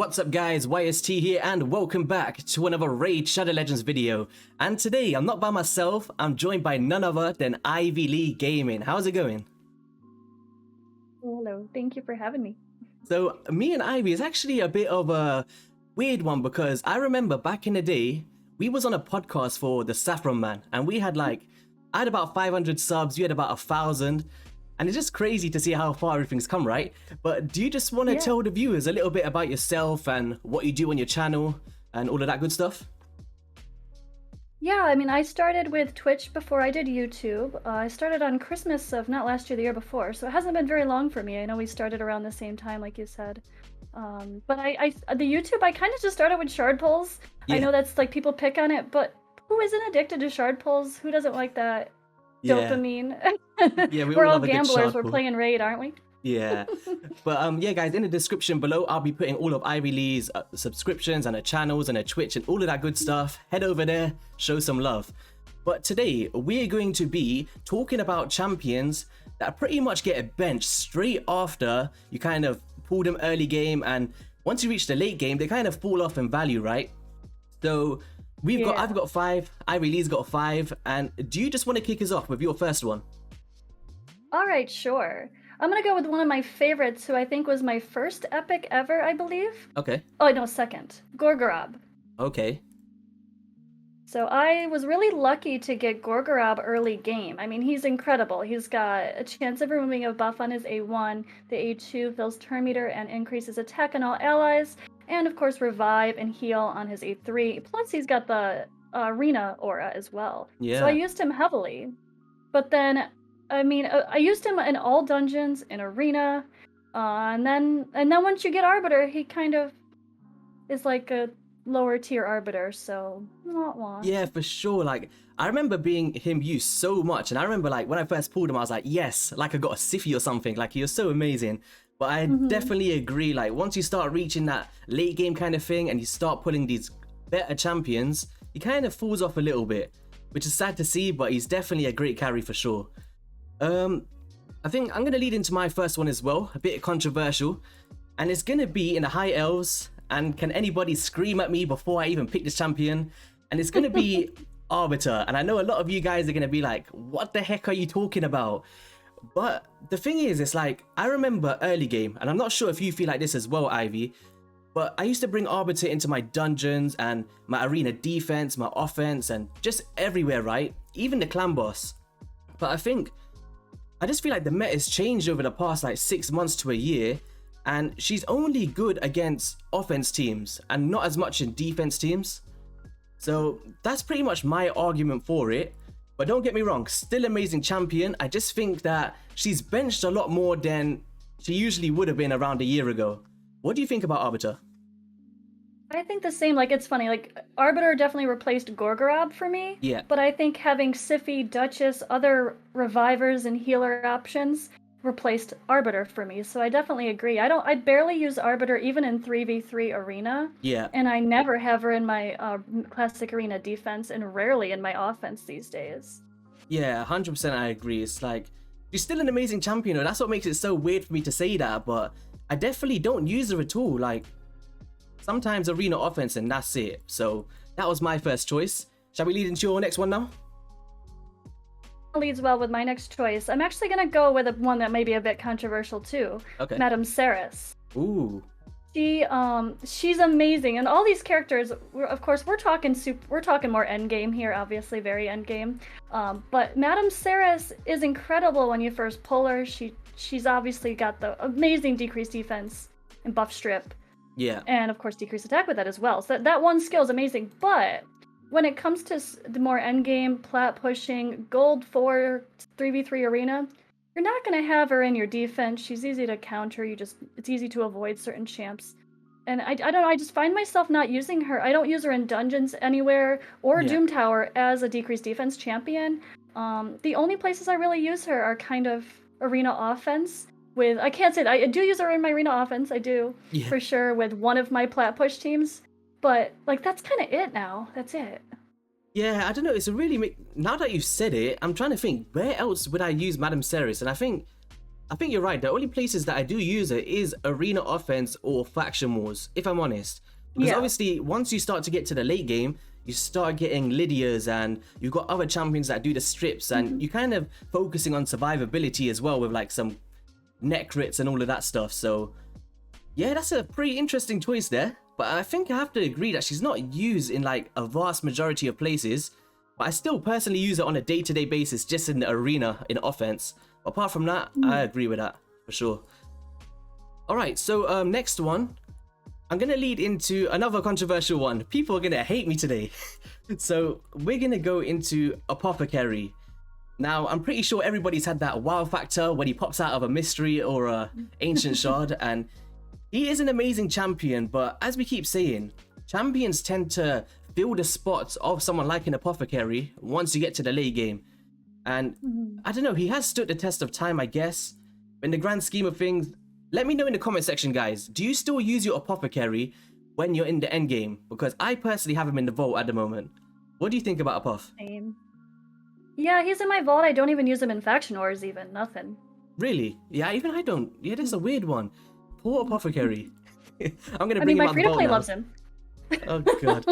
what's up guys, YST here and welcome back to another Raid Shadow Legends video. And today I'm not by myself, I'm joined by none other than Ivy Lee Gaming. How's it going? Hello, thank you for having me. So me and Ivy is actually a bit of a weird one because I remember back in the day, we was on a podcast for the Saffron Man and we had I had about 500 subs, you had about 1,000. And it's just crazy to see how far everything's come, right? But do you just want to tell the viewers a little bit about yourself and what you do on your channel and all of that good stuff? Yeah, I mean, I started with Twitch before I did YouTube. I started on Christmas of not last year, the year before, so it hasn't been very long for me. I know we started around the same time, like you said. But the YouTube, I kind of just started with shard pulls. Yeah. I know that's like people pick on it, but who isn't addicted to shard pulls? Who doesn't like that dopamine? Yeah, we're all gamblers. We're playing Raid, aren't we? Yeah. But yeah, guys, in the description below, I'll be putting all of Ivy Lee's subscriptions and her channels and her Twitch and all of that good stuff. Head over there, show some love. But today, we're going to be talking about champions that pretty much get a bench straight after you kind of pull them early game, and once you reach the late game, they kind of fall off in value, right? So I've got 5, Ivy Lee's got 5, and do you just want to kick us off with your first one? All right, sure. I'm gonna go with one of my favorites, who I think was my first epic ever, I believe. Okay. Oh, no, second. Gorgorob. Okay. So I was really lucky to get Gorgorob early game. I mean, he's incredible. He's got a chance of removing a buff on his A1. The A2 fills turn meter and increases attack on all allies. And of course, revive and heal on his A3. Plus, he's got the arena aura as well. Yeah. So I used him heavily. But then, I mean, I used him in all dungeons, in arena. And then once you get Arbiter, he kind of is like a lower tier Arbiter, so not one. Yeah, for sure. Like, I remember being him used so much, and I remember when I first pulled him, I was like, yes, like I got a Siffy or something. Like, he was so amazing. But I definitely agree, once you start reaching that late game kind of thing and you start pulling these better champions, he kind of falls off a little bit, which is sad to see, but he's definitely a great carry for sure. I think I'm going to lead into my first one as well, a bit controversial, and it's going to be in the High Elves. And can anybody scream at me before I even pick this champion? And it's going to be Arbiter. And I know a lot of you guys are going to be like, what the heck are you talking about? But the thing is, it's I remember early game, and I'm not sure if you feel like this as well, Ivy, but I used to bring Arbiter into my dungeons and my arena defense, my offense, and just everywhere, right? Even the clan boss. But I just feel like the meta's changed over the past 6 months to a year. And she's only good against offense teams and not as much in defense teams. So that's pretty much my argument for it. But don't get me wrong, still amazing champion. I just think that she's benched a lot more than she usually would have been around a year ago. What do you think about Arbiter? I think the same. It's funny. Arbiter definitely replaced Gorgorob for me. Yeah. But I think having Siffy, Duchess, other revivers and healer options replaced Arbiter for me, so I definitely agree. I barely use Arbiter even in 3v3 arena. Yeah. And I never have her in my classic arena defense and rarely in my offense these days. Yeah, 100% I agree. It's she's still an amazing champion, and that's what makes it so weird for me to say that, but I definitely don't use her at all. Sometimes arena offense and that's it. So that was my first choice. Shall we lead into your next one now? Leads well with my next choice. I'm actually gonna go with one that may be a bit controversial too. Okay. Madame Serras. Ooh. She's amazing, and all these characters. Of course, we're talking more endgame here, obviously very endgame. But Madame Serras is incredible when you first pull her. She's obviously got the amazing decreased defense and buff strip. Yeah. And of course, decreased attack with that as well. So that one skill is amazing, but when it comes to the more endgame, plat pushing, gold 4, 3v3 arena, you're not going to have her in your defense. She's easy to counter. It's easy to avoid certain champs. And I don't know, I just find myself not using her. I don't use her in dungeons anywhere or Doom Tower as a decreased defense champion. The only places I really use her are kind of arena offense. I can't say that. I do use her in my arena offense. I do, for sure, with one of my plat push teams. But that's kind of it now. That's it. Yeah, I don't know. It's a really now that you've said it, I'm trying to think where else would I use Madame Serras, and I think I think you're right. The only places that I do use it is arena offense or faction wars, if I'm honest. Because obviously, once you start to get to the late game, you start getting Lydias and you've got other champions that do the strips, and you're kind of focusing on survivability as well with like some net crits and all of that stuff. So yeah, that's a pretty interesting choice there. But I think I have to agree that she's not used in like a vast majority of places. But I still personally use it on a day-to-day basis just in the arena in offense. Apart from that, I agree with that for sure. Alright, so next one. I'm going to lead into another controversial one. People are going to hate me today. So we're going to go into Apothecary. Now, I'm pretty sure everybody's had that wow factor when he pops out of a mystery or a ancient shard. And he is an amazing champion, but as we keep saying, champions tend to fill the spots of someone like an Apothecary once you get to the late game. And I don't know, he has stood the test of time, I guess. In the grand scheme of things, let me know in the comment section, guys. Do you still use your Apothecary when you're in the end game? Because I personally have him in the vault at the moment. What do you think about Apoth? Same. Yeah, he's in my vault. I don't even use him in faction wars, even. Nothing. Really? Yeah, even I don't. Yeah, that's a weird one. Poor Apothecary. I'm going to bring him out my free-to-play loves him. Oh, God.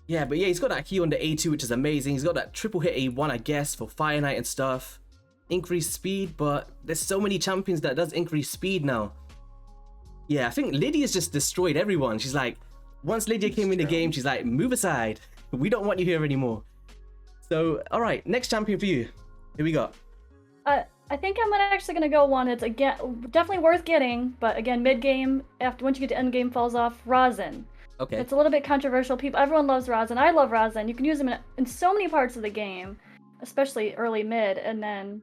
Yeah, but yeah, he's got that key on the A2, which is amazing. He's got that triple hit A1, I guess, for Fire Knight and stuff. Increased speed, but there's so many champions that does increase speed now. Yeah, I think Lydia's just destroyed everyone. She's like, once Lydia came in the game, she's like, move aside. We don't want you here anymore. So, all right, next champion for you. Who we got? I think I'm actually gonna go one that's again definitely worth getting, but again mid game once you get to end game falls off. Rosin. Okay. It's a little bit controversial. Everyone loves Rosin. I love Rosin. You can use him in so many parts of the game, especially early mid, and then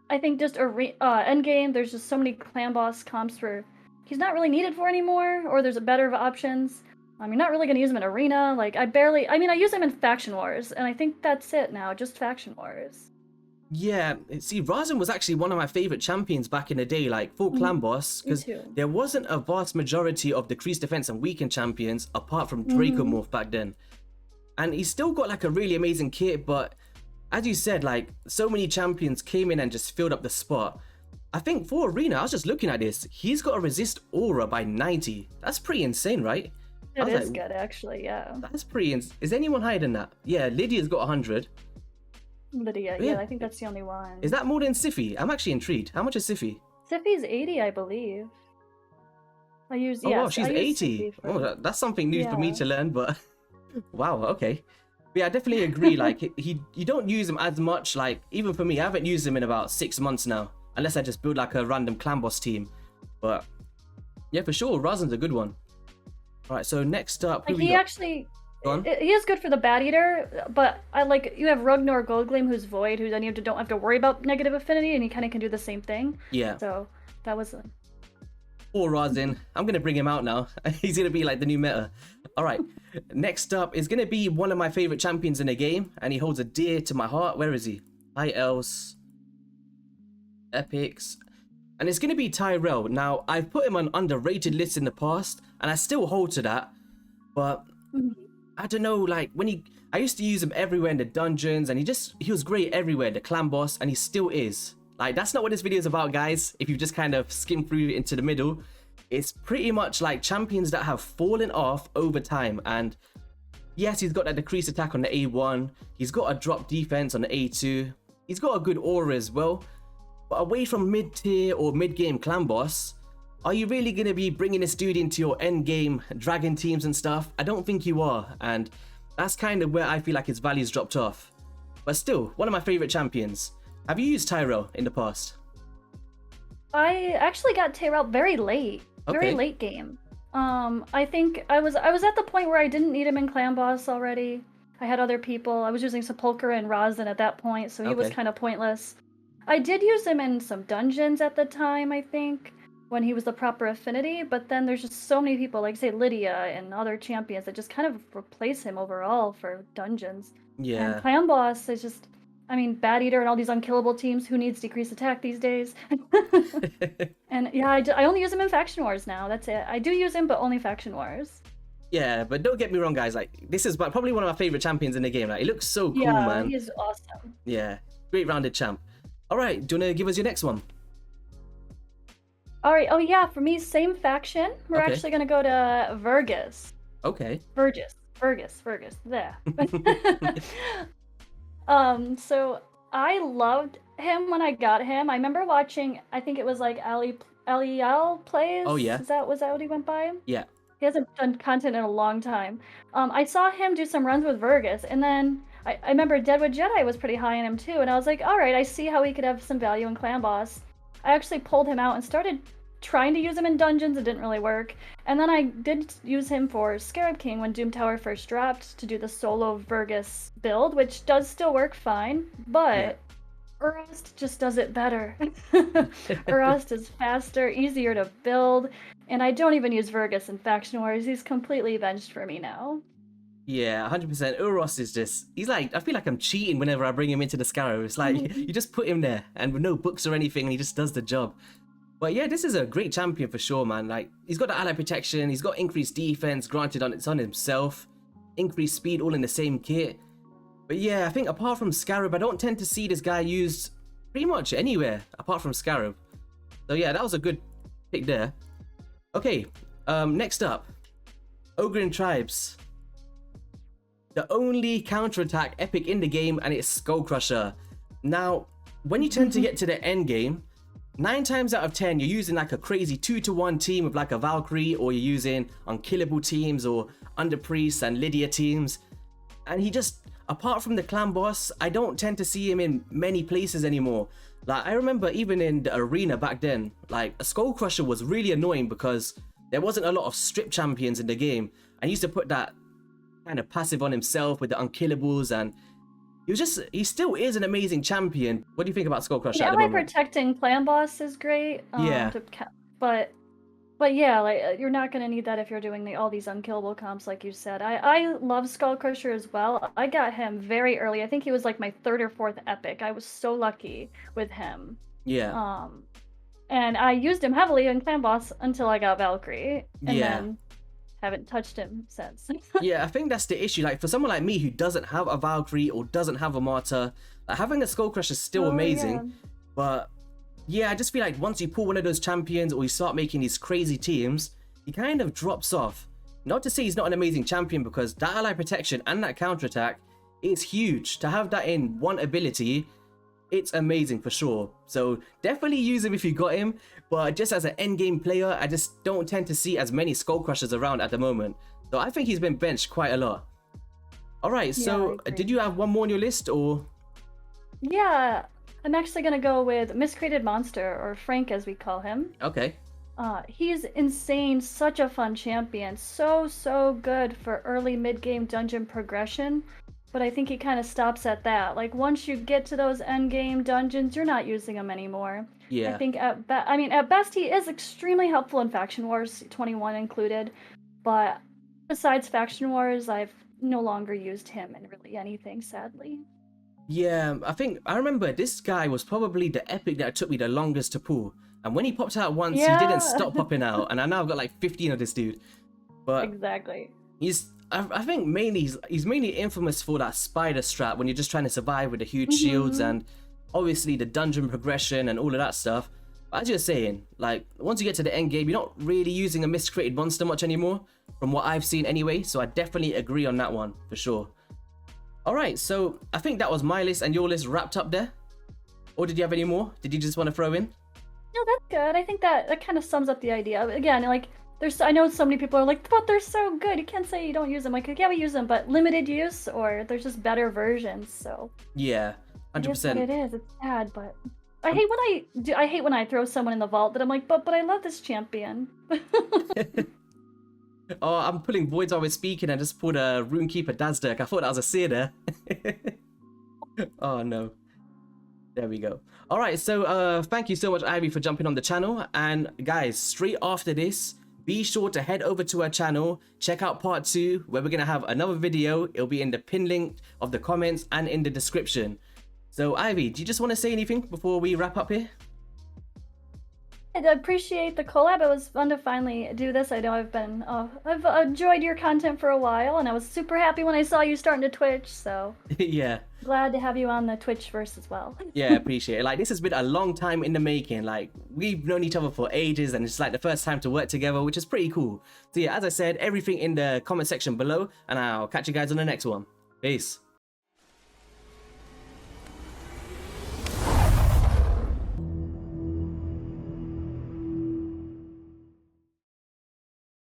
I think just end game. There's just so many clan boss comps where he's not really needed for anymore, or there's a better options. You're not really gonna use him in arena. Like I use him in faction wars, and I think that's it now. Just faction wars. Yeah, see, Rosin was actually one of my favorite champions back in the day, like full clan boss, because there wasn't a vast majority of decreased defense and weakened champions apart from Dracomorph back then. And he's still got like a really amazing kit, but as you said, like so many champions came in and just filled up the spot. I think for arena, I was just looking at this, he's got a resist aura by 90. That's pretty insane, right? It is good, actually, yeah. That's pretty Is anyone higher than that? Yeah, Lydia's got 100. Lydia, yeah, I think that's the only one. Is that more than Siphi? I'm actually intrigued. How much is Siphi? Siphi's 80, I believe. Wow, she's 80. Oh, that's something new for me to learn, but wow, okay. But yeah, I definitely agree. Like, you don't use him as much. Like, even for me, I haven't used him in about 6 months now, unless I just build like a random clan boss team. But yeah, for sure, Rosin's a good one. All right, so next up, he is good for the Bat Eater, but you have Ragnar Goldgleam, who's Void, who then you don't have to worry about negative affinity, and he kind of can do the same thing. Yeah. So that was. Poor Rosin. I'm gonna bring him out now. He's gonna be like the new meta. All right. Next up is gonna be one of my favorite champions in the game, and he holds a dear to my heart. Where is he? High Elves, Epics, and it's gonna be Tyrel. Now I've put him on underrated lists in the past, and I still hold to that, but. I don't know, like I used to use him everywhere in the dungeons, and he was great everywhere, the clan boss, and he still is. Like, that's not what this video is about, guys. If you just kind of skim through into the middle, it's pretty much like champions that have fallen off over time. And yes, he's got that decreased attack on the A1, he's got a drop defense on the A2, he's got a good aura as well. But away from mid-tier or mid-game clan boss, are you really going to be bringing this dude into your end-game dragon teams and stuff? I don't think you are, and that's kind of where I feel like his value's dropped off. But still, one of my favorite champions. Have you used Tyrel in the past? I actually got Tyrel very late. Very late game. I think I was at the point where I didn't need him in clan boss already. I had other people. I was using Sepulchre and Rosin at that point, so he was kind of pointless. I did use him in some dungeons at the time, I think, when he was the proper affinity, but then there's just so many people, like say Lydia and other champions, that just kind of replace him overall for dungeons. Yeah. And clan boss is just, Bat Eater and all these unkillable teams, who needs decreased attack these days? And yeah, I only use him in faction wars now, that's it. I do use him, but only faction wars. Yeah, but don't get me wrong, guys, like, this is probably one of my favorite champions in the game. Like, he looks so cool, man. Yeah, he is awesome. Yeah, great rounded champ. All right, do you want to give us your next one? All right. Oh yeah, for me, same faction. We're Okay. actually gonna go to Virgas. Okay. Virgas. There. So I loved him when I got him. I remember watching. I think it was like Lel plays. Oh yeah. Was that what he went by? Yeah. He hasn't done content in a long time. I saw him do some runs with Virgas, and then I remember Deadwood Jedi was pretty high in him too, and I was like, all right, I see how he could have some value in Clan Boss. I actually pulled him out and started trying to use him in dungeons. It didn't really work. And then I did use him for Scarab King when Doom Tower first dropped to do the solo Virgas build, which does still work fine, but Urust just does it better. Urust is faster, easier to build, and I don't even use Virgas in Faction Wars. He's completely benched for me now. Yeah, 100%. Uros is just, he's like, I feel like I'm cheating whenever I bring him into the Scarab. It's like, you just put him there, and with no books or anything, and he just does the job. But yeah, this is a great champion for sure, man. Like, he's got the ally protection, he's got increased defense, granted it's on himself, increased speed all in the same kit. But yeah, I think apart from Scarab, I don't tend to see this guy used pretty much anywhere apart from Scarab. So yeah, that was a good pick there. Okay, next up, Ogre Tribes. The only counterattack epic in the game, and it's Skullcrusher. Now, when you tend to get to the end game, 9 times out of 10, you're using like a crazy 2-to-1 team with like a Valkyrie, or you're using unkillable teams or Under Priests and Lydia teams. And he just, apart from the clan boss, I don't tend to see him in many places anymore. Like, I remember even in the arena back then, like, a Skullcrusher was really annoying because there wasn't a lot of strip champions in the game. I used to put that kind of passive on himself with the unkillables, and he still is an amazing champion. What do you think about Skullcrusher at the moment? Protecting clan boss is great. Yeah. But yeah, like you're not gonna need that if you're doing all these unkillable comps, like you said. I love Skullcrusher as well. I got him very early. I think he was like my 3rd or 4th epic. I was so lucky with him. Yeah. And I used him heavily in clan boss until I got Valkyrie, and then haven't touched him since. Yeah, I think that's the issue. Like, for someone like me who doesn't have a Valkyrie or doesn't have a Martyr, like, having a Skullcrusher is still amazing. Yeah. But yeah, I just feel like once you pull one of those champions or you start making these crazy teams, he kind of drops off. Not to say he's not an amazing champion, because that ally protection and that counterattack is huge. To have that in one ability, it's amazing for sure. So definitely use him if you got him, but just as an endgame player, I just don't tend to see as many Skullcrushers around at the moment. So I think he's been benched quite a lot. Alright, so did you have one more on your list, or? Yeah, I'm actually gonna go with Miscreated Monster, or Frank as we call him. Okay. He's insane, such a fun champion, so good for early mid-game dungeon progression. But I think he kind of stops at that. Like, once you get to those endgame dungeons, you're not using him anymore. Yeah. I think at best he is extremely helpful in Faction Wars 21 included, but besides Faction Wars, I've no longer used him in really anything, sadly. Yeah, I remember this guy was probably the epic that took me the longest to pull. And when he popped out once, he didn't stop popping out. And I now I've got like 15 of this dude. But exactly. I think mainly he's mainly infamous for that spider strap when you're just trying to survive with the huge shields, and obviously the dungeon progression and all of that stuff. But as you're saying, like, once you get to the end game, you're not really using a Miscreated Monster much anymore, from what I've seen anyway. So I definitely agree on that one for sure. Alright, so I think that was my list and your list wrapped up there. Or did you have any more? Did you just want to throw in? No, that's good. I think that kind of sums up the idea. Again, like, I know so many people are like, but they're so good. You can't say you don't use them. Like, yeah, we use them, but limited use, or there's just better versions. So yeah, 100%. It is. It's sad, but I hate when I throw someone in the vault that I'm like, but I love this champion. Oh, I'm pulling voids while we're speaking. I just pulled a Runekeeper Dazdurk. I thought that was a seer there. Oh no. There we go. All right, so thank you so much, Ivy, for jumping on the channel. And guys, straight after this, be sure to head over to our channel, check out part 2, where we're going to have another video. It'll be in the pin link of the comments and in the description. So Ivy, do you just want to say anything before we wrap up here? I appreciate the collab. It was fun to finally do this. I know I've enjoyed your content for a while, and I was super happy when I saw you starting to Twitch. So Yeah. glad to have you on the Twitchverse as well. Yeah, appreciate it. Like, this has been a long time in the making. Like, we've known each other for ages, and it's like the first time to work together, which is pretty cool. So yeah, as I said, everything in the comment section below, and I'll catch you guys on the next one. Peace.